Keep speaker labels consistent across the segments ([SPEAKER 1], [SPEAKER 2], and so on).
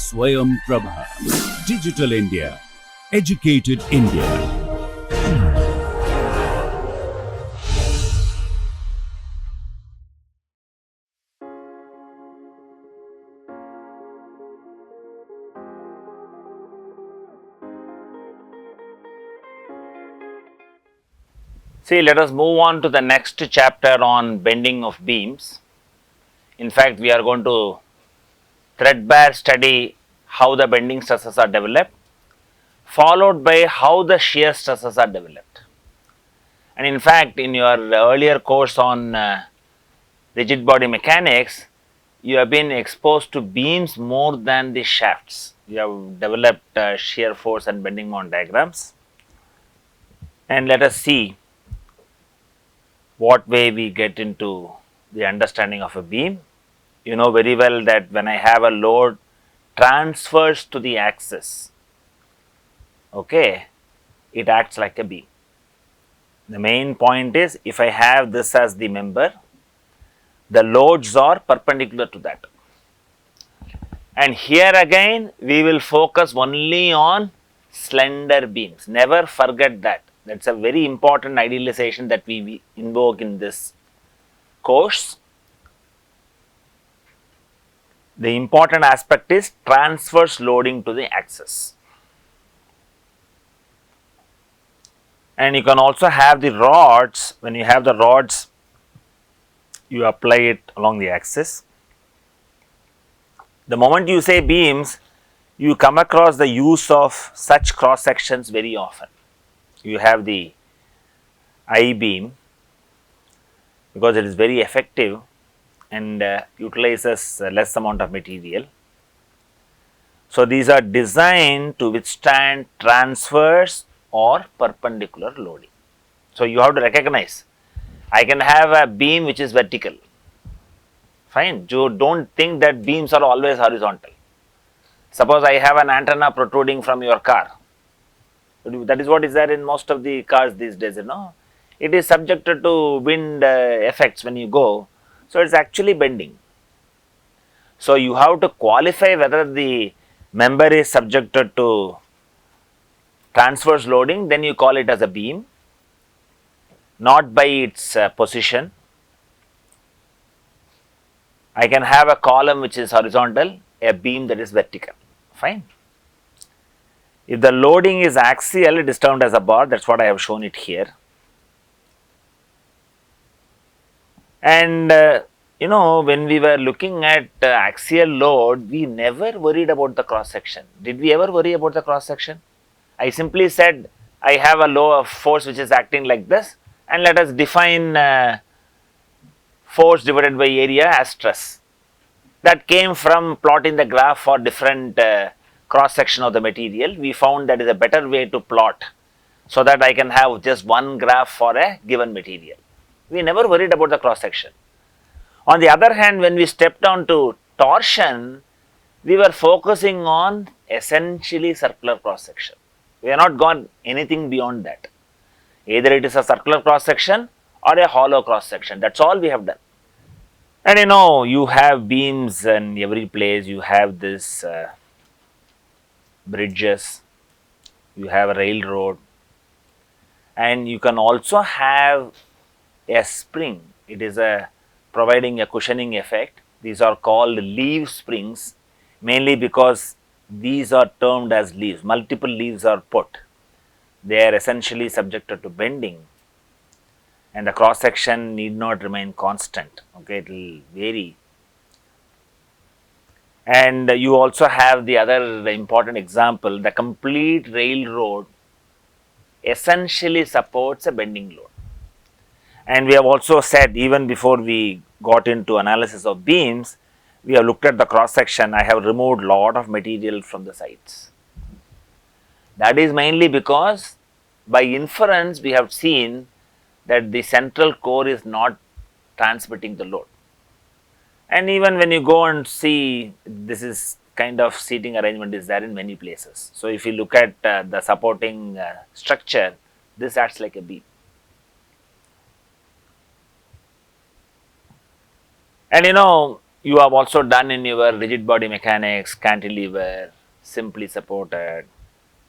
[SPEAKER 1] Swayam Prabha. Digital India. Educated India.
[SPEAKER 2] See, let us move on to the next chapter on bending of beams. In fact, we are going to threadbare study how the bending stresses are developed, followed by how the shear stresses are developed. And in fact, in your earlier course on rigid body mechanics, you have been exposed to beams more than the shafts. You have developed shear force and bending moment diagrams. And let us see what way we get into the understanding of a beam. You know very well that when I have a load transfers to the axis, okay, it acts like a beam. The main point is, if I have this as the member, the loads are perpendicular to that. And here again, we will focus only on slender beams. Never forget that. That's a very important idealization that we invoke in this course. The important aspect is transverse loading to the axis. And you can also have the rods. When you have the rods, you apply it along the axis. The moment you say beams, you come across the use of such cross sections very often. You have the I-beam because it is very effective and utilizes less amount of material. So, these are designed to withstand transverse or perpendicular loading. So, you have to recognize, I can have a beam which is vertical, fine. You don't think that beams are always horizontal. Suppose I have an antenna protruding from your car. That is what is there in most of the cars these days, you know. It is subjected to wind effects when you go. So, it is actually bending. So, you have to qualify whether the member is subjected to transverse loading, then you call it as a beam, not by its position. I can have a column which is horizontal, a beam that is vertical, fine. If the loading is axial, it is termed as a bar. That is what I have shown it here. And you know, when we were looking at axial load, we never worried about the cross section. Did we ever worry about the cross section? I simply said, I have a law of force which is acting like this, and let us define force divided by area as stress. That came from plotting the graph for different cross section of the material. We found that is a better way to plot, so that I can have just one graph for a given material. We never worried about the cross section. On the other hand, when we stepped down to torsion, we were focusing on essentially circular cross section. We have not gone anything beyond that. Either it is a circular cross section or a hollow cross section. That is all we have done. And you know, you have beams in every place. You have this bridges, you have a railroad, and you can also have a spring. It is providing a cushioning effect. These are called leaf springs, mainly because these are termed as leaves. Multiple leaves are put. They are essentially subjected to bending, and the cross section need not remain constant. Okay, it will vary. And you also have the other important example, the complete railroad essentially supports a bending load. And we have also said, even before we got into analysis of beams, we have looked at the cross section. I have removed lot of material from the sides. That is mainly because by inference we have seen that the central core is not transmitting the load. And even when you go and see, this is kind of seating arrangement is there in many places. So, if you look at the supporting structure, this acts like a beam. And you know, you have also done in your rigid body mechanics, cantilever, simply supported,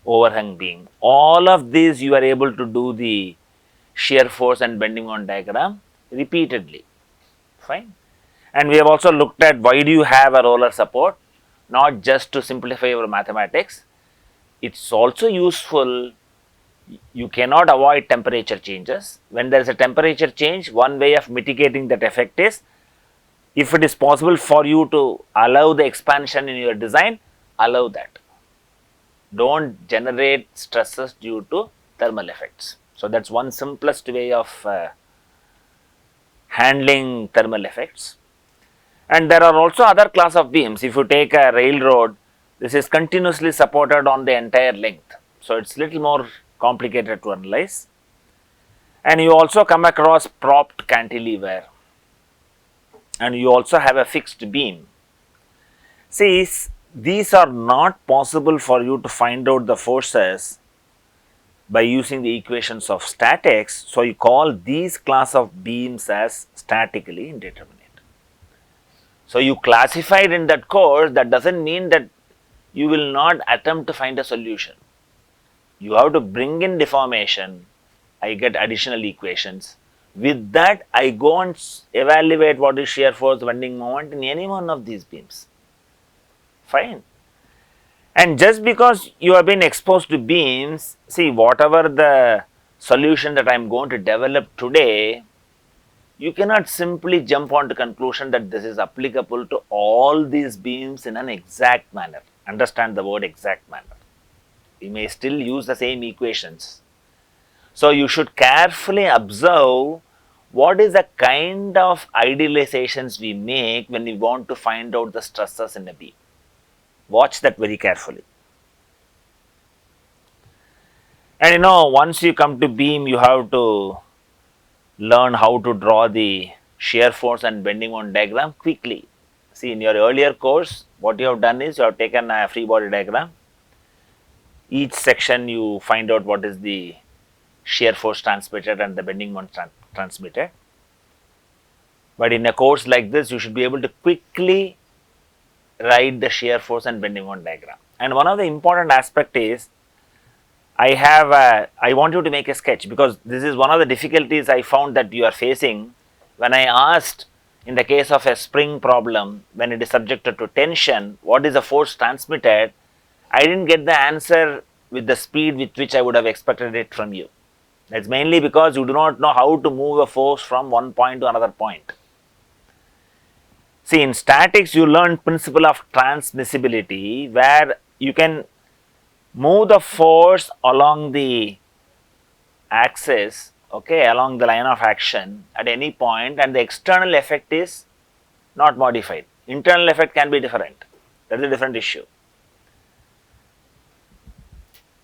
[SPEAKER 2] overhung beam. All of these you are able to do the shear force and bending moment diagram repeatedly. Fine. And we have also looked at why do you have a roller support, not just to simplify your mathematics. It's also useful. You cannot avoid temperature changes. When there is a temperature change, one way of mitigating that effect is, if it is possible for you to allow the expansion in your design, allow that. Don't generate stresses due to thermal effects. So that's one simplest way of handling thermal effects. And there are also other class of beams. If you take a railroad, this is continuously supported on the entire length. So it's little more complicated to analyze. And you also come across propped cantilever. And you also have a fixed beam. See, these are not possible for you to find out the forces by using the equations of statics. So you call these class of beams as statically indeterminate. So you classified in that course, that doesn't mean that you will not attempt to find a solution. You have to bring in deformation, I get additional equations. With that, I go and evaluate what is shear force, bending moment in any one of these beams. Fine. And just because you have been exposed to beams, see, whatever the solution that I am going to develop today, you cannot simply jump on to conclusion that this is applicable to all these beams in an exact manner. Understand the word exact manner. We may still use the same equations. So you should carefully observe what is the kind of idealizations we make when we want to find out the stresses in a beam. Watch that very carefully. And you know, once you come to beam, you have to learn how to draw the shear force and bending moment diagram quickly. See, in your earlier course, what you have done is you have taken a free body diagram. Each section you find out what is the shear force transmitted and the bending moment transmitted. But in a course like this, you should be able to quickly write the shear force and bending moment diagram. And one of the important aspect is, I want you to make a sketch, because this is one of the difficulties I found that you are facing. When I asked, in the case of a spring problem, when it is subjected to tension, what is the force transmitted, I didn't get the answer with the speed with which I would have expected it from you. That's mainly because you do not know how to move a force from one point to another point. See, in statics, you learn principle of transmissibility, where you can move the force along the axis, okay, along the line of action at any point, and the external effect is not modified. Internal effect can be different. That is a different issue.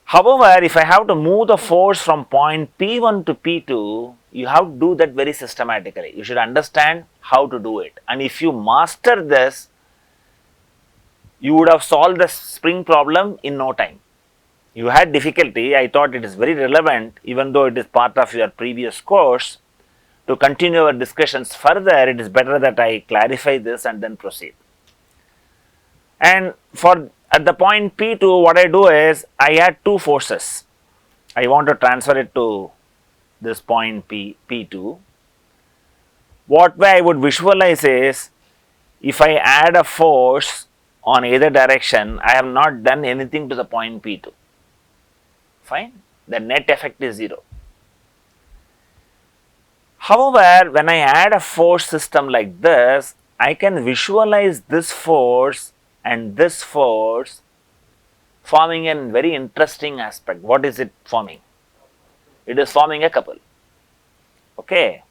[SPEAKER 2] However, if I have to move the force from point P1 to P2, you have to do that very systematically. You should understand how to do it. And if you master this, you would have solved the spring problem in no time. You had difficulty. I thought it is very relevant, even though it is part of your previous course. To continue our discussions further, it is better that I clarify this and then proceed. And for at the point P2, what I do is, I add two forces. I want to transfer it to this point P2. What way I would visualize is, if I add a force on either direction, I have not done anything to the point P2. Fine, the net effect is 0. However, when I add a force system like this, I can visualize this force and this force forming a very interesting aspect. What is it forming? It is forming a couple. Okay.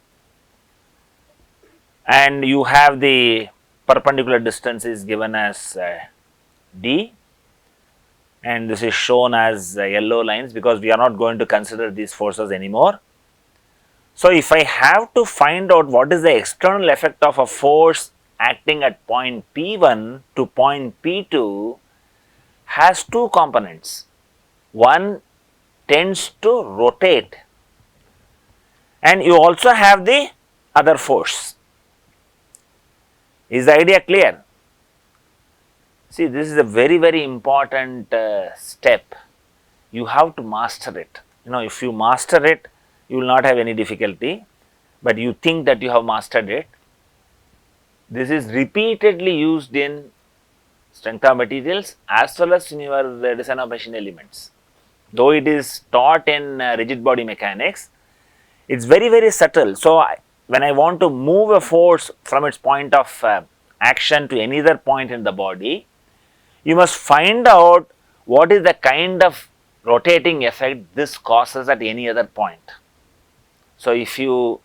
[SPEAKER 2] And you have the perpendicular distance is given as d, and this is shown as yellow lines, because we are not going to consider these forces anymore. So if I have to find out what is the external effect of a force acting at point P1 to point P2, has two components. One tends to rotate, and you also have the other force. Is the idea clear? See, this is a very, very important step. You have to master it. If you master it, you will not have any difficulty, but you think that you have mastered it. This is repeatedly used in strength of materials as well as in your design of machine elements. Though it is taught in rigid body mechanics, it is very, very subtle. So, when I want to move a force from its point of action to any other point in the body, you must find out what is the kind of rotating effect this causes at any other point. So, if you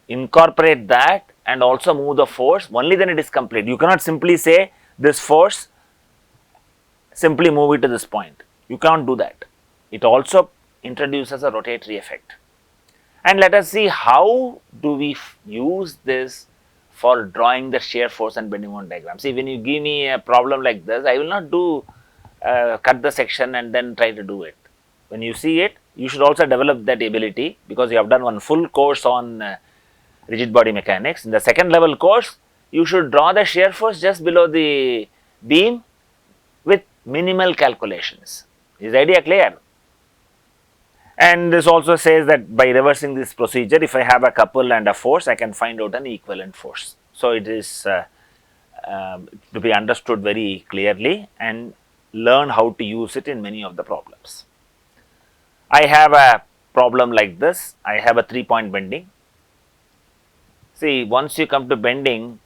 [SPEAKER 2] incorporate that and also move the force, only then it is complete. You cannot simply say this force, simply move it to this point. You can't do that. It also introduces a rotatory effect. And let us see how do we use this for drawing the shear force and bending moment diagram. See, when you give me a problem like this, I will not do cut the section and then try to do it. When you see it, you should also develop that ability, because you have done one full course on rigid body mechanics. In the second level course, you should draw the shear force just below the beam with minimal calculations. Is the idea clear? And this also says that by reversing this procedure, if I have a couple and a force, I can find out an equivalent force. So, it is to be understood very clearly and learn how to use it in many of the problems. I have a problem like this. I have a 3-point bending. See, once you come to bending,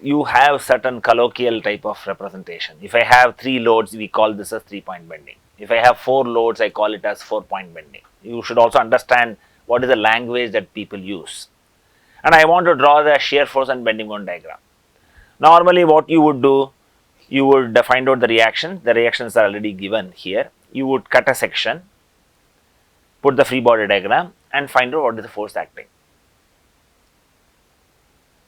[SPEAKER 2] you have certain colloquial type of representation. If I have 3 loads, we call this as 3-point bending. If I have 4 loads, I call it as 4-point bending. You should also understand what is the language that people use. And I want to draw the shear force and bending moment diagram. Normally, what you would do, you would find out the reactions. The reactions are already given here. You would cut a section, put the free body diagram and find out what is the force acting.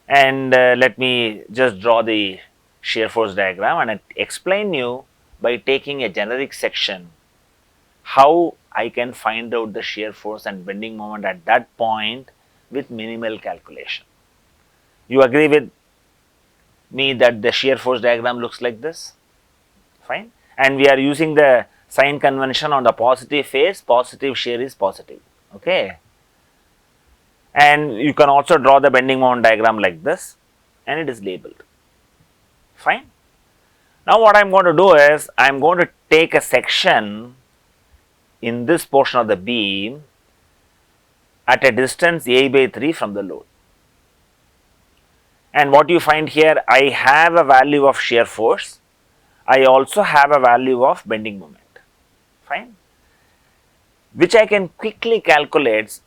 [SPEAKER 2] And let me just draw the shear force diagram and explain you by taking a generic section how I can find out the shear force and bending moment at that point with minimal calculation. You agree with me that the shear force diagram looks like this? Fine. And we are using the sign convention on the positive face. Positive shear is positive. Okay. And you can also draw the bending moment diagram like this, and it is labeled. Fine. Now, what I am going to do is, I am going to take a section in this portion of the beam at a distance a by 3 from the load. And what you find here, I have a value of shear force, I also have a value of bending moment, fine, which I can quickly calculate.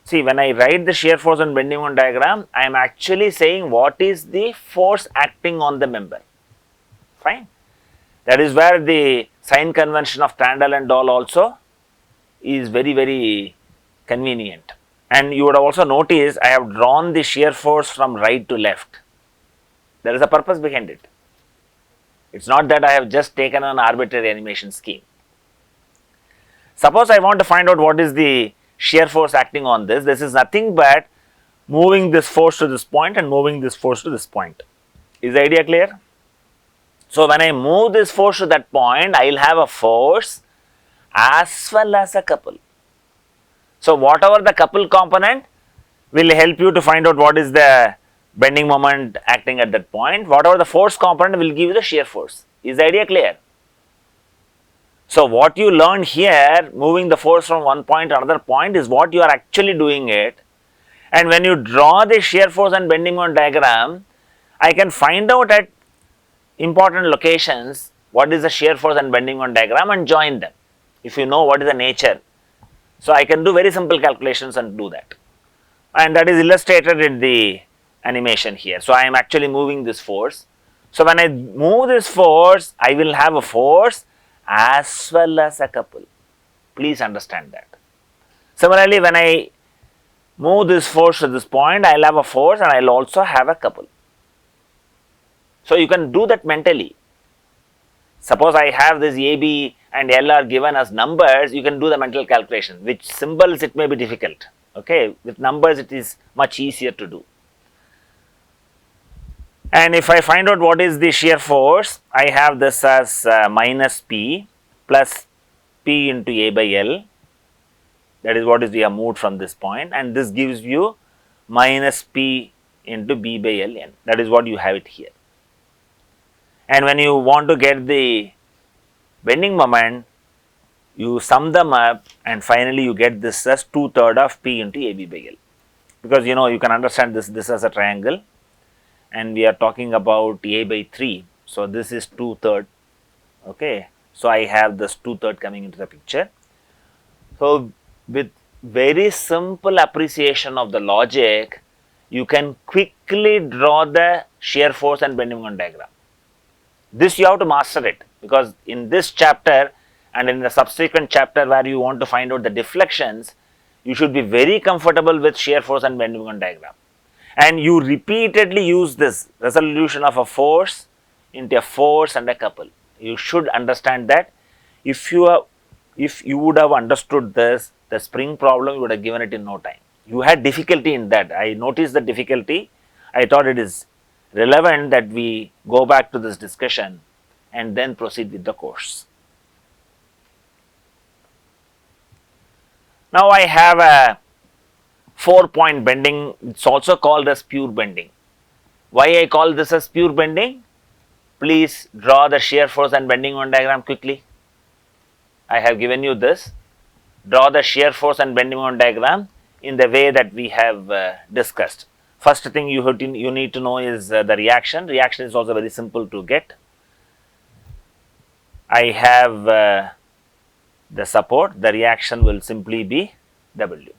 [SPEAKER 2] See, when I write the shear force and bending moment diagram, I am actually saying what is the force acting on the member, fine. That is where the sign convention of Trandall and Dahl also is very, very convenient. And you would have also noticed I have drawn the shear force from right to left. There is a purpose behind it. It is not that I have just taken an arbitrary animation scheme. Suppose I want to find out what is the shear force acting on this. This is nothing but moving this force to this point and moving this force to this point. Is the idea clear? So, when I move this force to that point, I will have a force as well as a couple. So, whatever the couple component will help you to find out what is the bending moment acting at that point. Whatever the force component will give you the shear force. Is the idea clear? So, what you learn here, moving the force from one point to another point, is what you are actually doing it. And when you draw the shear force and bending moment diagram, I can find out at important locations what is the shear force and bending moment diagram and join them, if you know what is the nature. So, I can do very simple calculations and do that, and that is illustrated in the animation here. So, I am actually moving this force. So, when I move this force, I will have a force as well as a couple. Please understand that. Similarly, when I move this force to this point, I will have a force and I will also have a couple. So, you can do that mentally. Suppose I have this AB and L are given as numbers, you can do the mental calculation. With symbols it may be difficult, okay. With numbers it is much easier to do. And if I find out what is the shear force, I have this as minus P plus P into A by L. That is what is we have moved from this point, and this gives you minus P into B by L n. That is what you have it here. And when you want to get the bending moment, you sum them up and finally you get this as 2/3 of P into AB by L. Because you can understand this as a triangle, and we are talking about A by 3. So, this is 2/3. Okay. So, I have this 2/3 coming into the picture. So, with very simple appreciation of the logic, you can quickly draw the shear force and bending moment diagram. This you have to master it, because in this chapter and in the subsequent chapter where you want to find out the deflections, you should be very comfortable with shear force and bending moment diagram. And you repeatedly use this resolution of a force into a force and a couple. You should understand that. If you would have understood this, the spring problem, you would have given it in no time. You had difficulty in that. I noticed the difficulty. I thought it is relevant that we go back to this discussion and then proceed with the course. Now, I have a 4-point bending. It's also called as pure bending. Why I call this as pure bending? Please draw the shear force and bending moment diagram quickly. I have given you this. Draw the shear force and bending moment diagram in the way that we have discussed. First thing you need to know is the reaction. Reaction is also very simple to get. I have the support. The reaction will simply be W.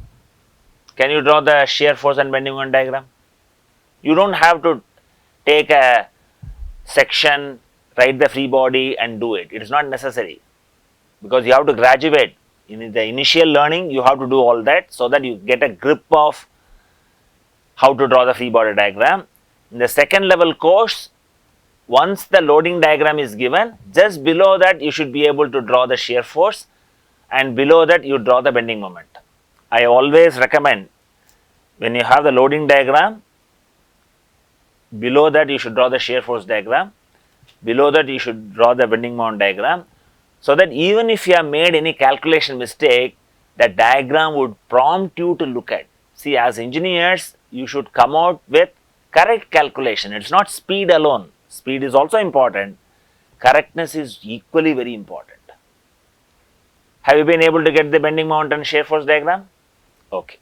[SPEAKER 2] Can you draw the shear force and bending moment diagram? You don't have to take a section, write the free body and do it. It is not necessary, because you have to graduate. In the initial learning, you have to do all that so that you get a grip of how to draw the free body diagram. In the second level course, once the loading diagram is given, just below that you should be able to draw the shear force, and below that you draw the bending moment. I always recommend, when you have the loading diagram, below that you should draw the shear force diagram, below that you should draw the bending moment diagram, so that even if you have made any calculation mistake, the diagram would prompt you to look at. See, as engineers, you should come out with correct calculation. It is not speed alone. Speed is also important. Correctness is equally very important. Have you been able to get the bending moment and shear force diagram? Okay.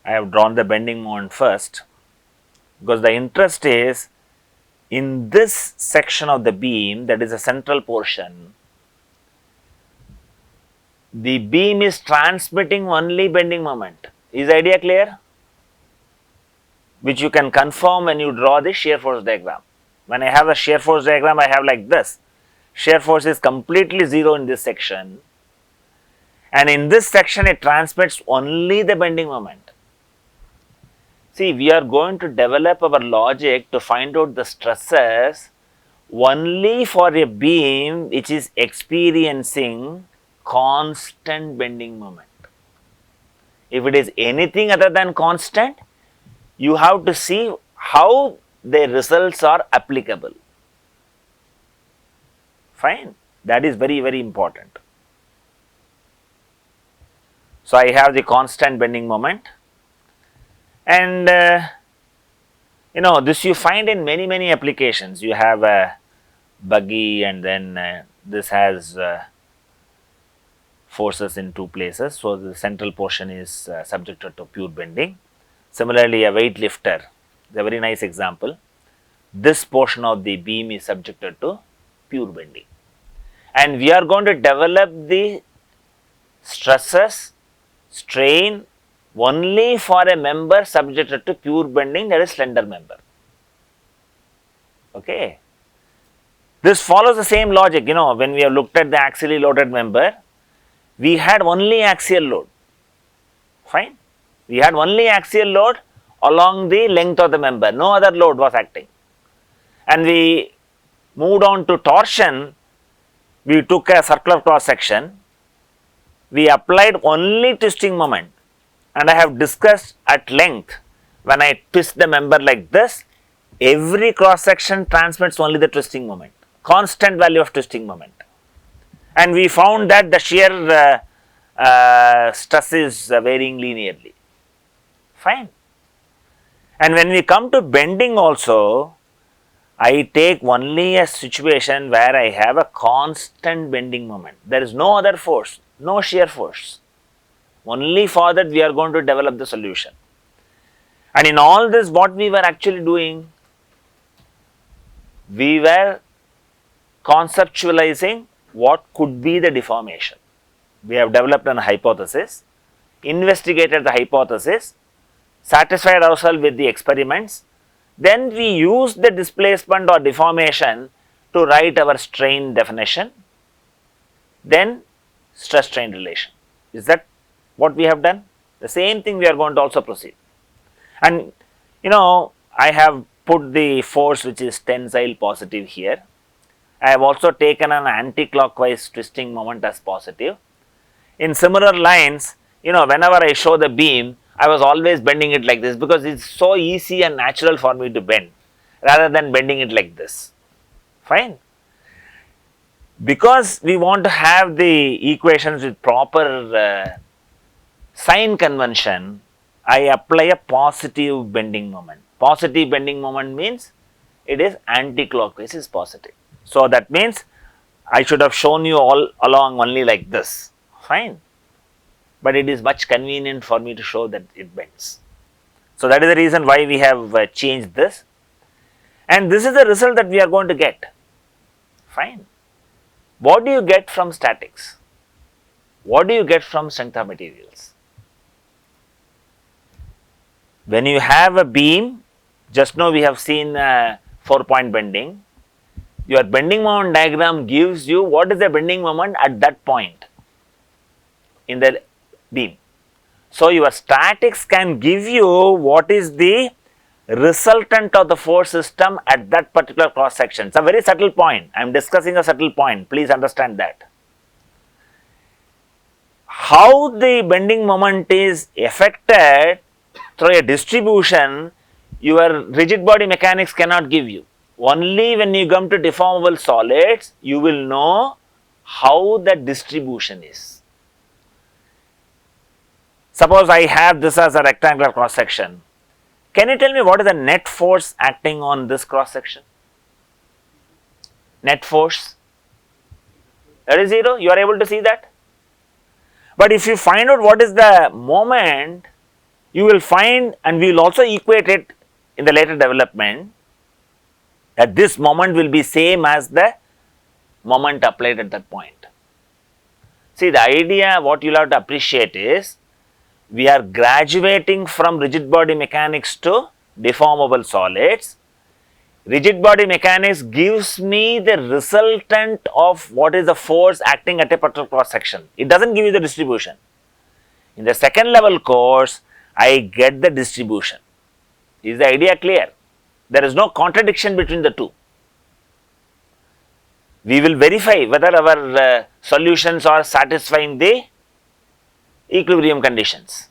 [SPEAKER 2] I have drawn the bending moment first, because the interest is in this section of the beam, that is the central portion. The beam is transmitting only bending moment. Is the idea clear? Which you can confirm when you draw the shear force diagram. When I have a shear force diagram, I have like this. Shear force is completely 0 in this section, and in this section it transmits only the bending moment. See, we are going to develop our logic to find out the stresses only for a beam which is experiencing constant bending moment. If it is anything other than constant, you have to see how the results are applicable. Fine. That is very, very important. So, I have the constant bending moment, and this you find in many, many applications. You have a buggy, and then this has forces in two places. So, the central portion is subjected to pure bending. Similarly, a weightlifter is a very nice example. This portion of the beam is subjected to pure bending, and we are going to develop the stresses, strain only for a member subjected to pure bending, that is slender member. Okay. This follows the same logic. When we have looked at the axially loaded member, we had only axial load. Fine. We had only axial load along the length of the member. No other load was acting. And we moved on to torsion. We took a circular cross section. We applied only twisting moment. And I have discussed at length, when I twist the member like this, every cross section transmits only the twisting moment, constant value of twisting moment. And we found that the shear stress is varying linearly. Fine. And when we come to bending also, I take only a situation where I have a constant bending moment. There is no other force, no shear force. Only for that we are going to develop the solution. And in all this, what we were actually doing, we were conceptualizing what could be the deformation. We have developed an hypothesis, investigated the hypothesis, satisfied ourselves with the experiments, then we use the displacement or deformation to write our strain definition, then stress strain relation. Is that what we have done? The same thing we are going to also proceed. And I have put the force which is tensile positive here. I have also taken an anti-clockwise twisting moment as positive. In similar lines, whenever I show the beam, I was always bending it like this because it's so easy and natural for me to bend rather than bending it like this. Fine. Because we want to have the equations with proper sign convention, I apply a positive bending moment. Positive bending moment means it is anti-clockwise is positive. So that means I should have shown you all along only like this. Fine. But it is much convenient for me to show that it bends. So that is the reason why we have changed this. And this is the result that we are going to get. Fine. What do you get from statics? What do you get from strength of materials? When you have a beam, just now we have seen 4-point bending. Your bending moment diagram gives you what is the bending moment at that point in the beam. So your statics can give you what is the resultant of the force system at that particular cross section. It's a very subtle point. I am discussing a subtle point. Please understand that. How the bending moment is affected through a distribution, your rigid body mechanics cannot give you. Only when you come to deformable solids, you will know how the distribution is. Suppose I have this as a rectangular cross section. Can you tell me what is the net force acting on this cross section? Net force? That is 0. You are able to see that? But if you find out what is the moment, you will find, and we will also equate it in the later development, that this moment will be same as the moment applied at that point. See, the idea what you will have to appreciate is, we are graduating from rigid body mechanics to deformable solids. Rigid body mechanics gives me the resultant of what is the force acting at a particular cross section. It does not give you the distribution. In the second level course, I get the distribution. Is the idea clear? There is no contradiction between the two. We will verify whether our solutions are satisfying the equilibrium conditions.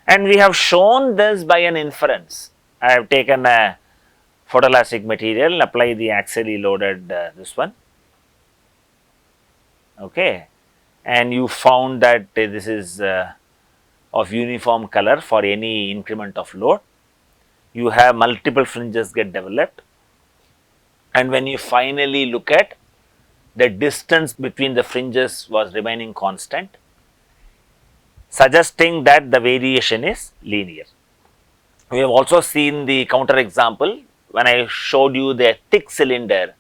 [SPEAKER 2] And we have shown this by an inference. I have taken a photoelastic material, apply the axially loaded this one, okay, and you found that this is of uniform color for any increment of load. You have multiple fringes get developed, and when you finally look at the distance between the fringes was remaining constant, suggesting that the variation is linear. We have also seen the counter example when I showed you the thick cylinder,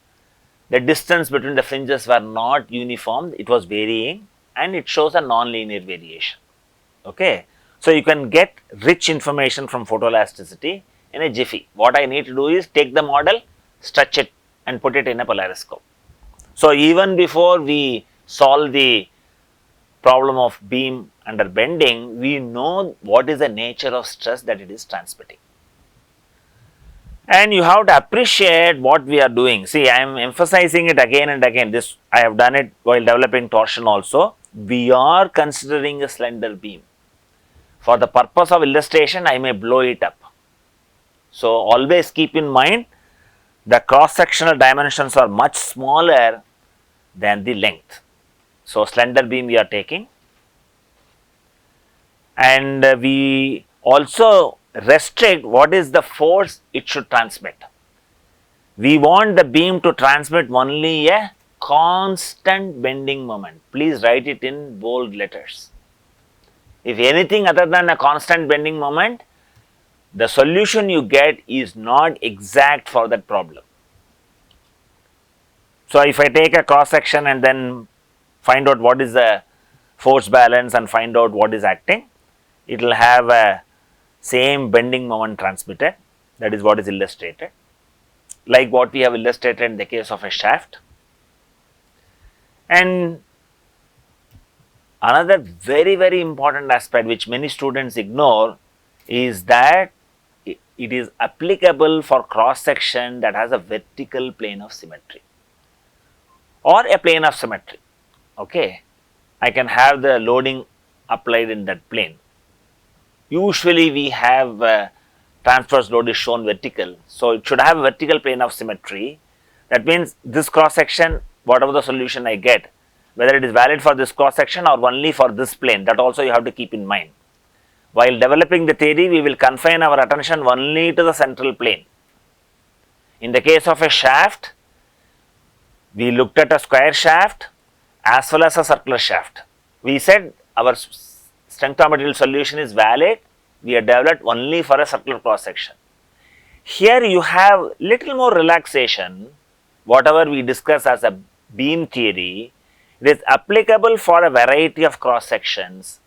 [SPEAKER 2] the distance between the fringes were not uniform, it was varying, and it shows a non-linear variation. Okay. So, you can get rich information from photoelasticity in a jiffy. What I need to do is take the model, stretch it and put it in a polariscope. So, even before we solve the problem of beam under bending, we know what is the nature of stress that it is transmitting. And you have to appreciate what we are doing. See, I am emphasizing it again and again. This I have done it while developing torsion also. We are considering a slender beam. For the purpose of illustration, I may blow it up. So, always keep in mind the cross-sectional dimensions are much smaller than the length. So, slender beam we are taking, and we also restrict what is the force it should transmit. We want the beam to transmit only a constant bending moment. Please write it in bold letters. If anything other than a constant bending moment, the solution you get is not exact for that problem. So, if I take a cross section and then find out what is the force balance and find out what is acting, it will have a same bending moment transmitted. That is what is illustrated, like what we have illustrated in the case of a shaft. And another very important aspect which many students ignore is that it is applicable for cross section that has a vertical plane of symmetry or a plane of symmetry. Okay, I can have the loading applied in that plane. Usually we have transverse load is shown vertical, so it should have a vertical plane of symmetry. That means this cross section, whatever the solution I get, whether it is valid for this cross section or only for this plane, that also you have to keep in mind. While developing the theory, we will confine our attention only to the central plane. In the case of a shaft, we looked at a square shaft as well as a circular shaft. We said our strength of material solution is valid, we are developed only for a circular cross section. Here you have little more relaxation. Whatever we discuss as a beam theory, it is applicable for a variety of cross sections,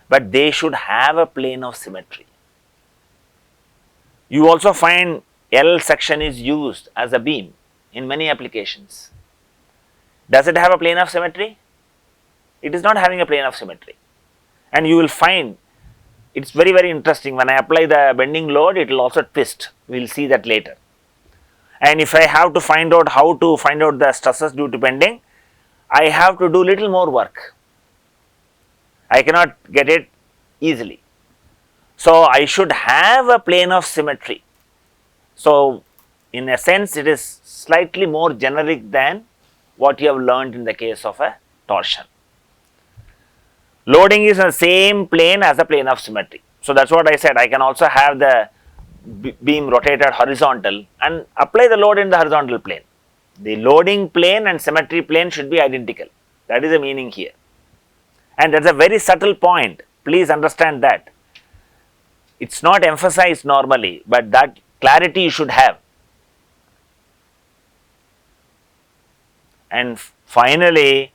[SPEAKER 2] but they should have a plane of symmetry. You also find L section is used as a beam in many applications. Does it have a plane of symmetry? It is not having a plane of symmetry. And you will find it is very interesting. When I apply the bending load, it will also twist. We will see that later. And if I have to find out how to find out the stresses due to bending, I have to do little more work. I cannot get it easily. So, I should have a plane of symmetry. So, in a sense, it is slightly more generic than what you have learned in the case of a torsion. Loading is in the same plane as a plane of symmetry. So, that is what I said. I can also have the beam rotated horizontal and apply the load in the horizontal plane. The loading plane and symmetry plane should be identical. That is the meaning here. And that is a very subtle point. Please understand that. It is not emphasized normally, but that clarity you should have. And finally,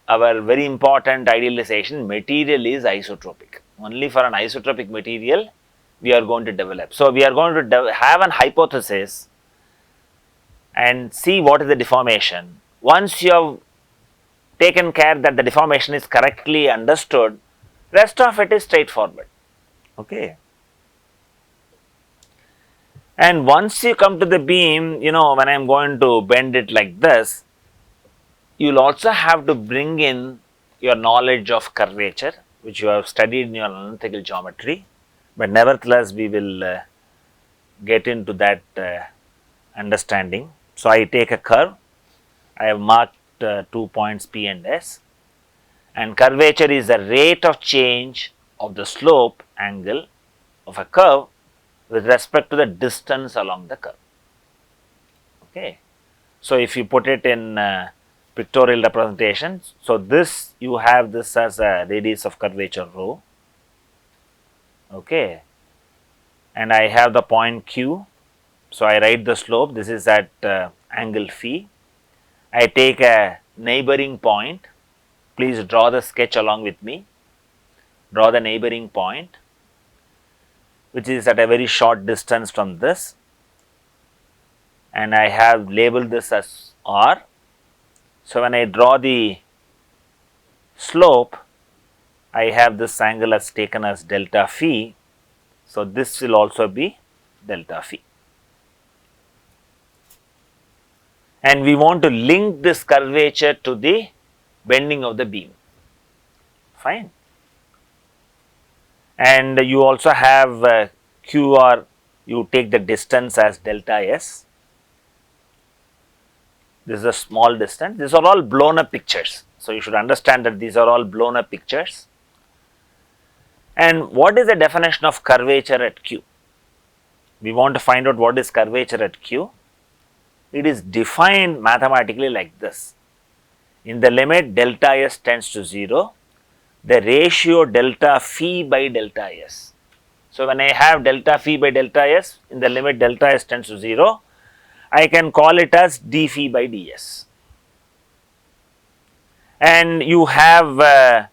[SPEAKER 2] our very important idealization, material is isotropic. Only for an isotropic material we are going to develop. So, we are going to have an hypothesis and see what is the deformation. Once you have taken care that the deformation is correctly understood, rest of it is straightforward. Okay. And once you come to the beam, when I am going to bend it like this, you will also have to bring in your knowledge of curvature, which you have studied in your analytical geometry, but nevertheless we will get into that understanding. So, I take a curve, I have marked 2 points P and S, and curvature is the rate of change of the slope angle of a curve with respect to the distance along the curve. Okay. So, if you put it in pictorial representation, so this you have this as a radius of curvature rho, okay, and I have the point Q. So, I write the slope, this is at angle phi. I take a neighboring point, please draw the sketch along with me, draw the neighboring point which is at a very short distance from this, and I have labeled this as R. So, when I draw the slope, I have this angle as taken as delta phi. So, this will also be delta phi. And we want to link this curvature to the bending of the beam, fine. And you also have QR you take the distance as delta S. This is a small distance. These are all blown up pictures. So, you should understand that these are all blown up pictures. And what is the definition of curvature at Q? We want to find out what is curvature at Q. It is defined mathematically like this. In the limit delta S tends to 0, the ratio delta phi by delta S. So, when I have delta phi by delta S in the limit delta S tends to 0, I can call it as d phi by ds. And you have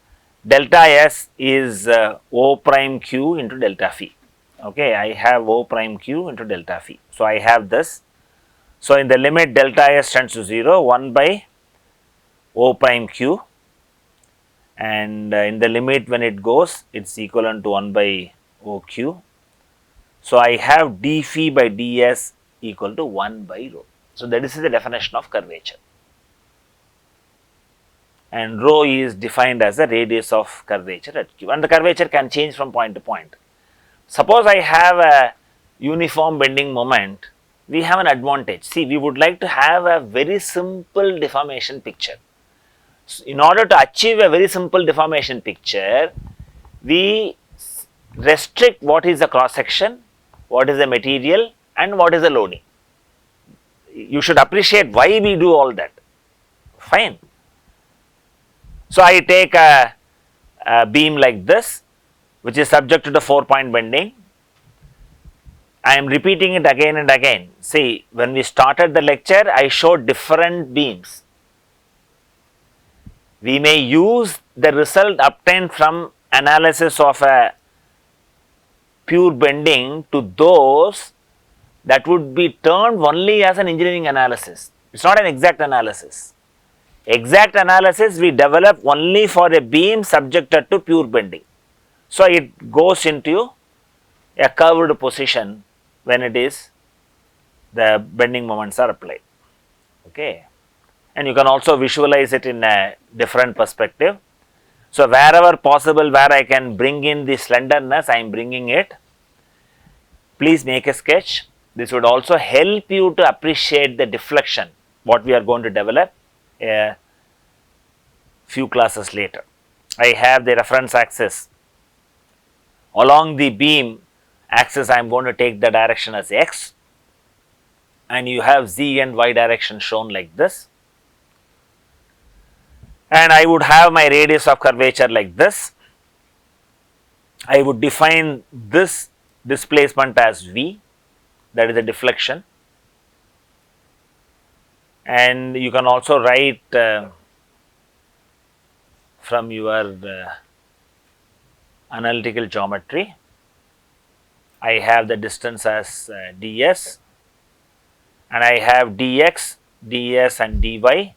[SPEAKER 2] delta S is O prime Q into delta phi. Okay, I have O prime Q into delta phi. So, I have this. So, in the limit delta S tends to 0, 1 by O prime Q, and in the limit when it goes, it is equivalent to 1 by O Q. So, I have d phi by ds equal to 1 by rho. So, that is the definition of curvature, and rho is defined as the radius of curvature at Q, and the curvature can change from point to point. Suppose I have a uniform bending moment, we have an advantage. See, we would like to have a very simple deformation picture. So, in order to achieve a very simple deformation picture, we restrict what is the cross section, what is the material, and what is the loading. You should appreciate why we do all that. Fine. So, I take a beam like this, which is subject to the 4-point bending. I am repeating it again and again. See, when we started the lecture, I showed different beams. We may use the result obtained from analysis of a pure bending to those that would be termed only as an engineering analysis. It is not an exact analysis. Exact analysis we develop only for a beam subjected to pure bending. So, it goes into a curved position when it is the bending moments are applied. Okay. And you can also visualize it in a different perspective. So, wherever possible, where I can bring in the slenderness, I am bringing it. Please make a sketch. This would also help you to appreciate the deflection, what we are going to develop a few classes later. I have the reference axis. Along the beam axis, I am going to take the direction as x, and you have z and y direction shown like this. And I would have my radius of curvature like this. I would define this displacement as v, that is the deflection, and you can also write from your analytical geometry. I have the distance as ds, and I have dx, ds and dy.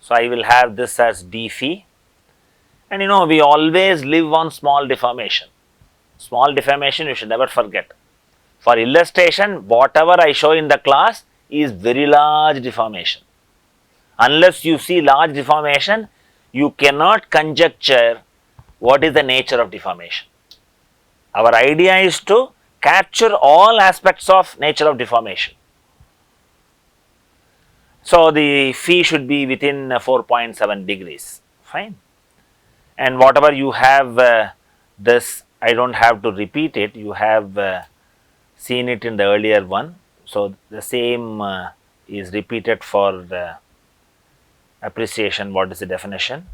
[SPEAKER 2] So, I will have this as d phi, and we always live on small deformation. Small deformation you should never forget. For illustration, whatever I show in the class is very large deformation. Unless you see large deformation, you cannot conjecture what is the nature of deformation. Our idea is to capture all aspects of nature of deformation. So, the phi should be within 4.7 degrees, fine. And whatever you have this, I do not have to repeat it, you have seen it in the earlier one. So, the same is repeated for the appreciation, what is the definition.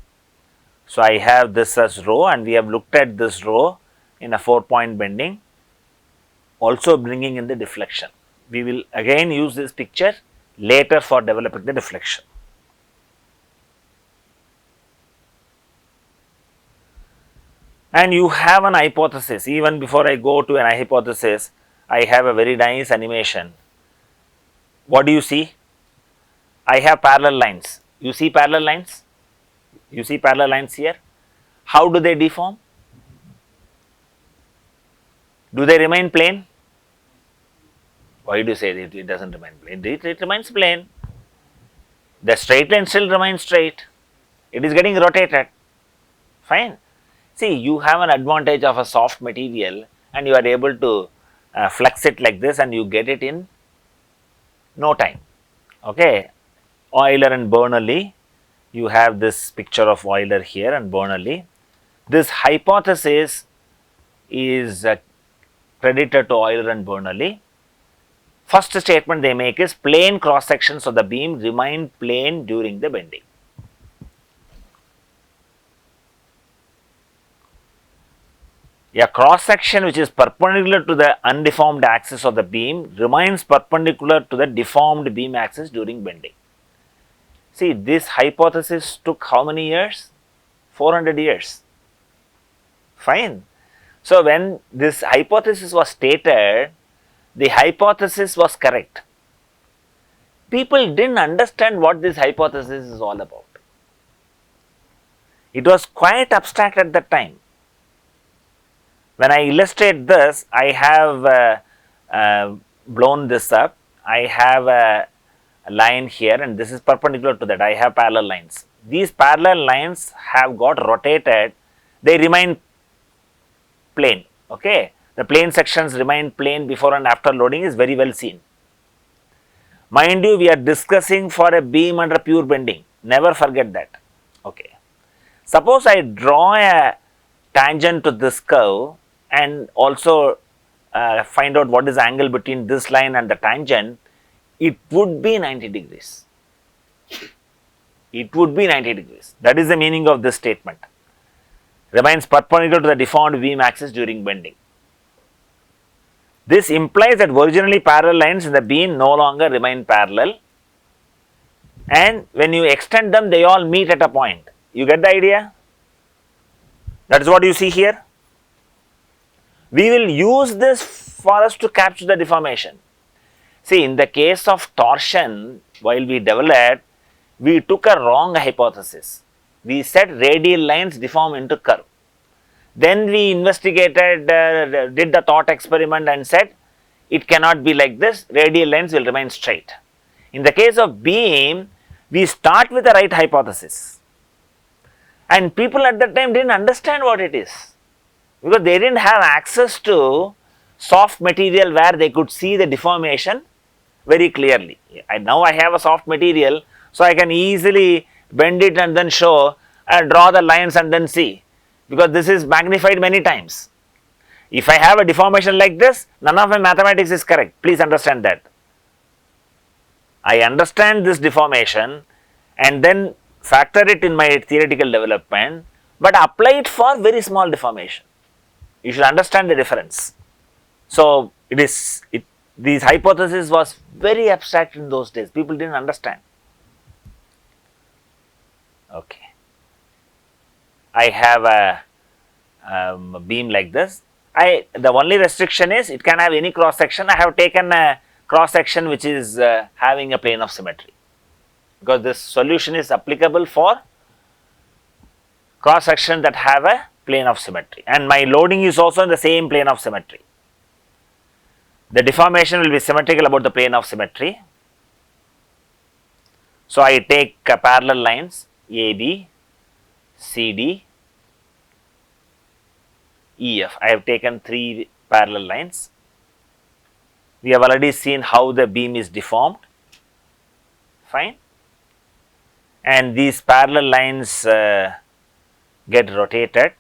[SPEAKER 2] So, I have this as rho, and we have looked at this rho in a 4-point bending, also bringing in the deflection. We will again use this picture later for developing the deflection. And you have an hypothesis. Even before I go to an hypothesis, I have a very nice animation. What do you see? I have parallel lines. You see parallel lines? You see parallel lines here? How do they deform? Do they remain plane? Why do you say that it does not remain plane? It remains plane. The straight line still remains straight. It is getting rotated. Fine. See, you have an advantage of a soft material, and you are able to flex it like this and you get it in no time. Okay, Euler and Bernoulli, you have this picture of Euler here and Bernoulli. This hypothesis is credited to Euler and Bernoulli. First statement they make is plane cross sections of the beam remain plane during the bending. A cross section which is perpendicular to the undeformed axis of the beam remains perpendicular to the deformed beam axis during bending. See, this hypothesis took how many years? 400 years. Fine. So, when this hypothesis was stated, the hypothesis was correct. People didn't understand what this hypothesis is all about. It was quite abstract at that time. When I illustrate this, I have blown this up. I have a line here and this is perpendicular to that. I have parallel lines. These parallel lines have got rotated. They remain plane. Okay. The plane sections remain plane before and after loading is very well seen. Mind you, we are discussing for a beam under pure bending. Never forget that. Okay. Suppose I draw a tangent to this curve and also find out what is the angle between this line and the tangent, it would be 90 degrees. It would be 90 degrees. That is the meaning of this statement. Remains perpendicular to the deformed beam axis during bending. This implies that originally parallel lines in the beam no longer remain parallel, and when you extend them, they all meet at a point. You get the idea? That is what you see here. We will use this for us to capture the deformation. See, in the case of torsion, while we developed, we took a wrong hypothesis. We said radial lines deform into curve. Then we investigated, did the thought experiment and said it cannot be like this, radial lines will remain straight. In the case of beam, we start with the right hypothesis. And people at that time didn't understand what it is, because they didn't have access to soft material where they could see the deformation very clearly. Now I have a soft material, so I can easily bend it and then show, draw the lines and then see, because this is magnified many times. If I have a deformation like this, none of my mathematics is correct. Please understand that. I understand this deformation and then factor it in my theoretical development, but apply it for very small deformation. You should understand the difference. So, these hypothesis was very abstract in those days. People didn't understand. Okay. I have a beam like this. The only restriction is it can have any cross section. I have taken a cross section which is having a plane of symmetry, because this solution is applicable for cross section that have a plane of symmetry, and my loading is also in the same plane of symmetry. The deformation will be symmetrical about the plane of symmetry. So, I take parallel lines AB, CD, EF. I have taken 3 parallel lines. We have already seen how the beam is deformed. Fine. And these parallel lines get rotated,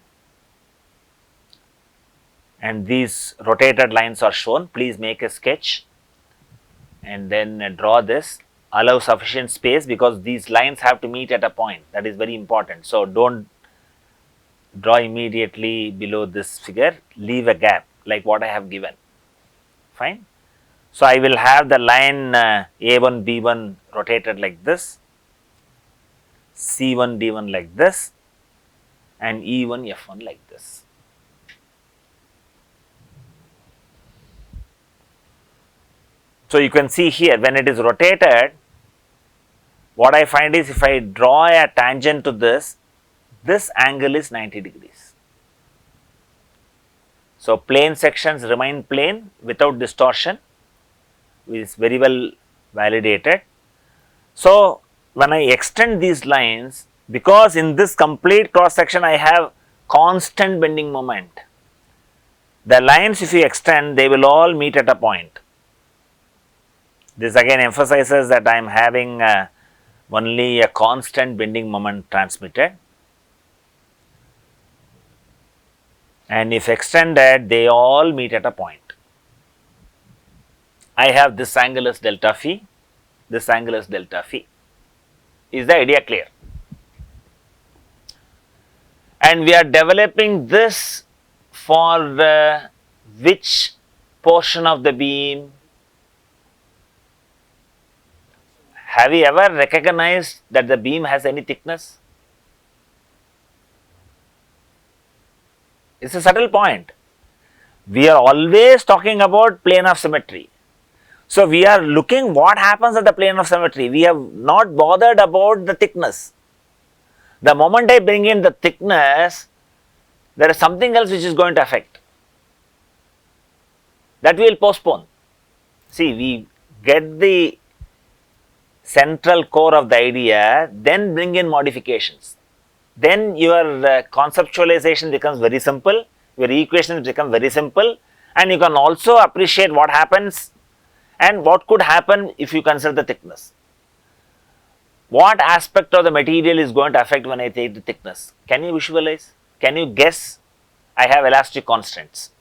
[SPEAKER 2] and these rotated lines are shown. Please make a sketch and then draw this. Allow sufficient space, because these lines have to meet at a point. That is very important. So, don't draw immediately below this figure. Leave a gap like what I have given. Fine. So, I will have the line A1, B1 rotated like this, C1, D1 like this, and E1, F1 like this. So, you can see here when it is rotated, what I find is if I draw a tangent to this, this angle is 90 degrees. So, plane sections remain plane without distortion, which is very well validated. So, when I extend these lines, because in this complete cross section I have constant bending moment, The lines, if you extend, they will all meet at a point. This again emphasizes that I am having only a constant bending moment transmitted, and if extended, they all meet at a point. I have this angle is delta phi, this angle is delta phi. Is the idea clear? And we are developing this for which portion of the beam? Have you ever recognized that the beam has any thickness? It's a subtle point. We are always talking about plane of symmetry. So, we are looking what happens at the plane of symmetry. We have not bothered about the thickness. The moment I bring in the thickness, there is something else which is going to affect. That we will postpone. See, we get the central core of the idea, then bring in modifications. Then your conceptualization becomes very simple, your equations become very simple, and you can also appreciate what happens and what could happen if you consider the thickness. What aspect of the material is going to affect when I take the thickness? Can you visualize? Can you guess? I have elastic constants.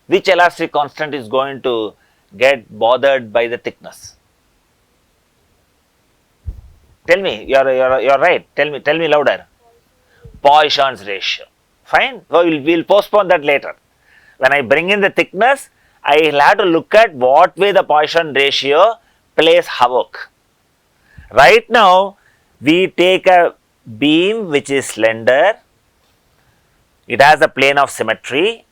[SPEAKER 2] Which elastic constant is going to get bothered by the thickness? Tell me, you're right. Tell me louder. Poisson's ratio. Fine. We'll postpone that later. When I bring in the thickness, I will have to look at what way the Poisson ratio plays havoc. Right now, we take a beam which is slender, it has a plane of symmetry,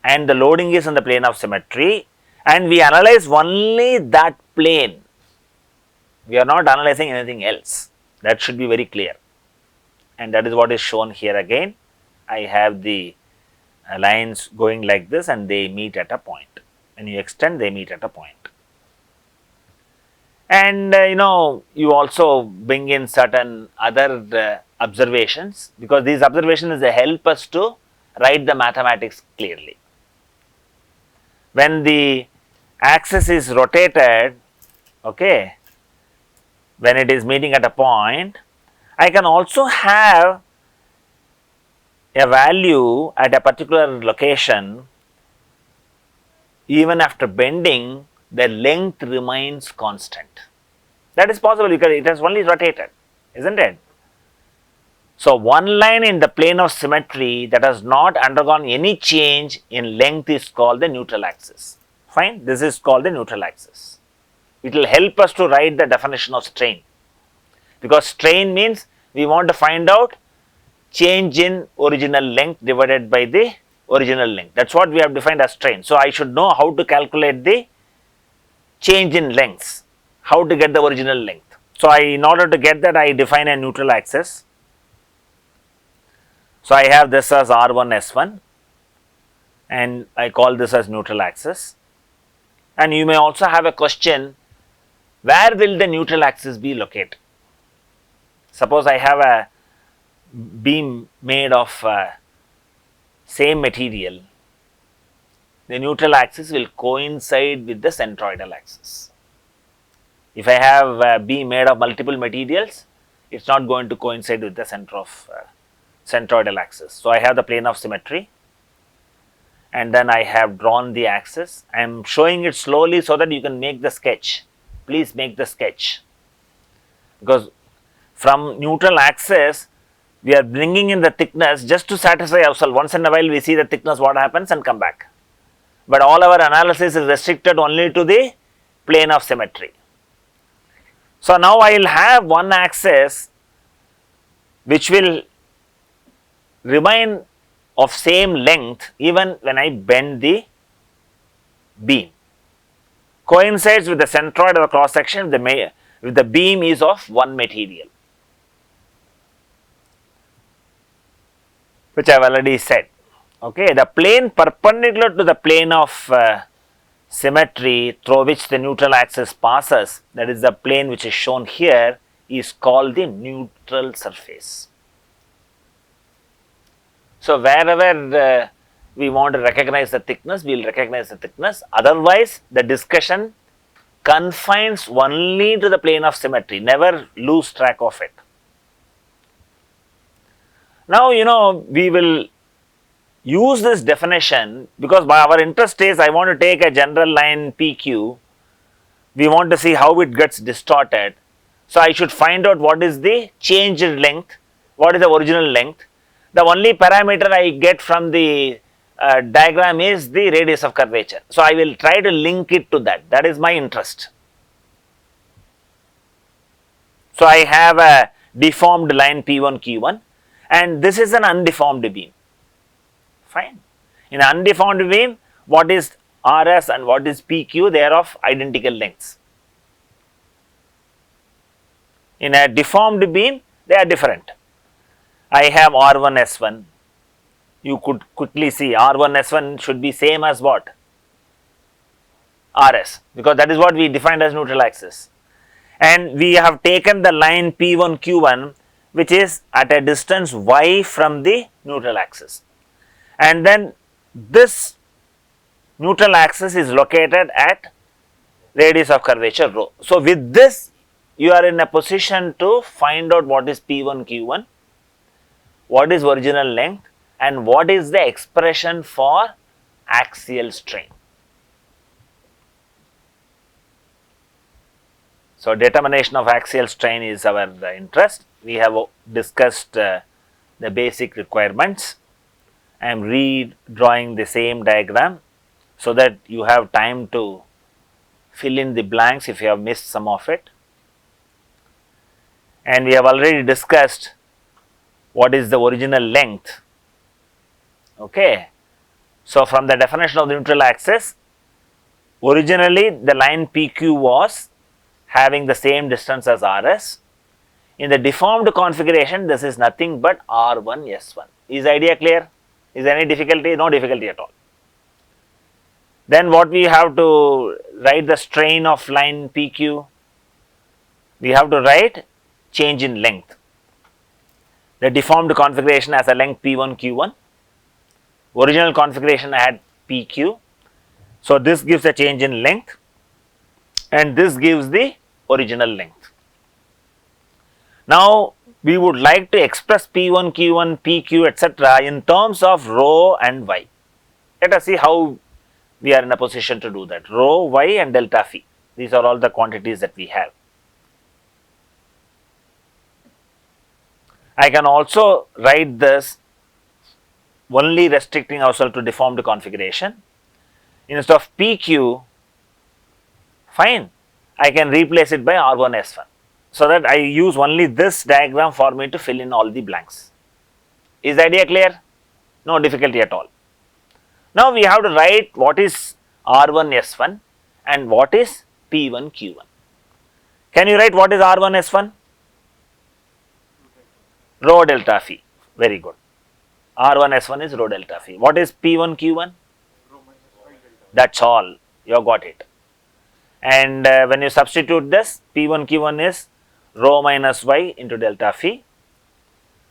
[SPEAKER 2] and the loading is on the plane of symmetry, and we analyze only that plane. We are not analyzing anything else. That should be very clear. And that is what is shown here again. I have the lines going like this and they meet at a point. When you extend, they meet at a point. And you also bring in certain other observations, because these observations they help us to write the mathematics clearly. When the axis is rotated, okay, when it is meeting at a point, I can also have a value at a particular location. Even after bending, the length remains constant. That is possible because it has only rotated, isn't it? So, one line in the plane of symmetry that has not undergone any change in length is called the neutral axis. Fine, this is called the neutral axis. It will help us to write the definition of strain, because strain means we want to find out change in original length divided by the original length. That is what we have defined as strain. So, I should know how to calculate the change in lengths, how to get the original length. So, in order to get that, I define a neutral axis. So, I have this as R1 S1 and I call this as neutral axis. And you may also have a question, where will the neutral axis be located? Suppose I have a beam made of same material, the neutral axis will coincide with the centroidal axis. If I have a beam made of multiple materials, it is not going to coincide with the center of centroidal axis. So, I have the plane of symmetry and then I have drawn the axis. I am showing it slowly so that you can make the sketch. Please make the sketch, because from neutral axis we are bringing in the thickness just to satisfy ourselves. Once in a while we see the thickness, what happens, and come back. But all our analysis is restricted only to the plane of symmetry. So, now I will have one axis which will remain of same length even when I bend the beam, coincides with the centroid of the cross section if the beam is of one material, which I have already said. Okay, the plane perpendicular to the plane of symmetry through which the neutral axis passes, that is the plane which is shown here, is called the neutral surface. So, wherever we want to recognize the thickness, we will recognize the thickness. Otherwise, the discussion confines only to the plane of symmetry. Never lose track of it. Now, we will use this definition because our interest is I want to take a general line PQ. We want to see how it gets distorted. So, I should find out what is the changed length, what is the original length. The only parameter I get from the diagram is the radius of curvature. So, I will try to link it to that. That is my interest. So, I have a deformed line P1 Q1 and this is an undeformed beam. Fine. In an undeformed beam, what is RS and what is PQ? They are of identical lengths. In a deformed beam, they are different. I have R1 S1. You could quickly see R1 S1 should be same as what? RS, because that is what we defined as neutral axis. And we have taken the line P1 Q1 which is at a distance y from the neutral axis. And then this neutral axis is located at radius of curvature rho. So, with this you are in a position to find out what is P1 Q1, what is original length and what is the expression for axial strain. So, determination of axial strain is our interest. We have discussed the basic requirements. I am redrawing the same diagram so that you have time to fill in the blanks if you have missed some of it. And we have already discussed what is the original length. Okay. So, from the definition of the neutral axis, originally the line PQ was having the same distance as RS. In the deformed configuration, this is nothing but R1 S1. Is the idea clear? Is there any difficulty? No difficulty at all. Then what we have to write the strain of line PQ? We have to write change in length. The deformed configuration has a length P1 Q1. Original configuration I had PQ. So, this gives a change in length and this gives the original length. Now, we would like to express P1, Q1, PQ etc. in terms of rho and y. Let us see how we are in a position to do that. Rho, y and delta phi. These are all the quantities that we have. I can also write this only restricting ourselves to deformed configuration. Instead of PQ, fine, I can replace it by R1 S1. So that I use only this diagram for me to fill in all the blanks. Is the idea clear? No difficulty at all. Now we have to write what is R1 S1 and what is P1 Q1. Can you write what is R1 S1? Rho delta phi. Very good. R1 S1 is rho delta phi. What is P1 Q1? That's all. You have got it. And when you substitute this, P1 Q1 is rho minus y into delta phi.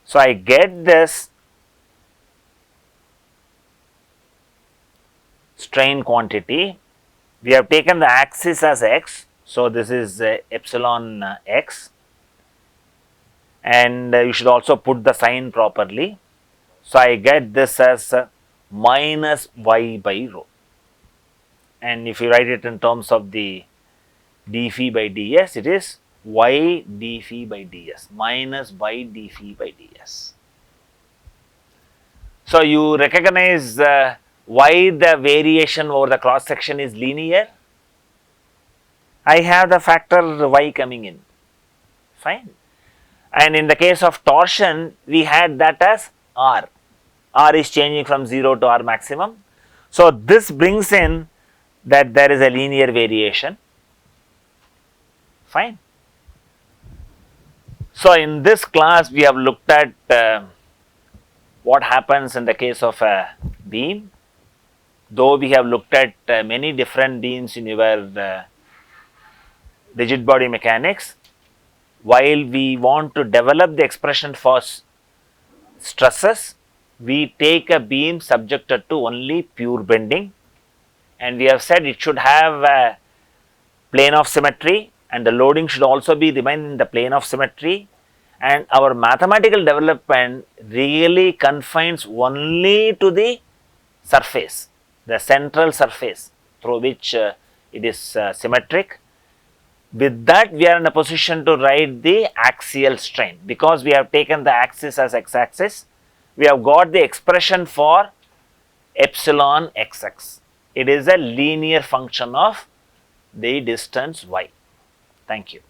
[SPEAKER 2] So, I get this strain quantity. We have taken the axis as x. So, this is epsilon x, and you should also put the sign properly. So, I get this as minus y by rho, and if you write it in terms of the d phi by ds, it is y d phi by ds minus y d phi by ds. So, you recognize why the variation over the cross section is linear. I have the factor y coming in, fine. And in the case of torsion, we had that as r. R is changing from 0 to r maximum. So, this brings in that there is a linear variation, fine. So, in this class, we have looked at what happens in the case of a beam. Though we have looked at many different beams in your rigid body mechanics, while we want to develop the expression for stresses, we take a beam subjected to only pure bending, and we have said it should have a plane of symmetry and the loading should also be remain in the plane of symmetry, and our mathematical development really confines only to the surface, the central surface through which it is symmetric. With that, we are in a position to write the axial strain because we have taken the axis as x-axis. We have got the expression for epsilon xx. It is a linear function of the distance y. Thank you.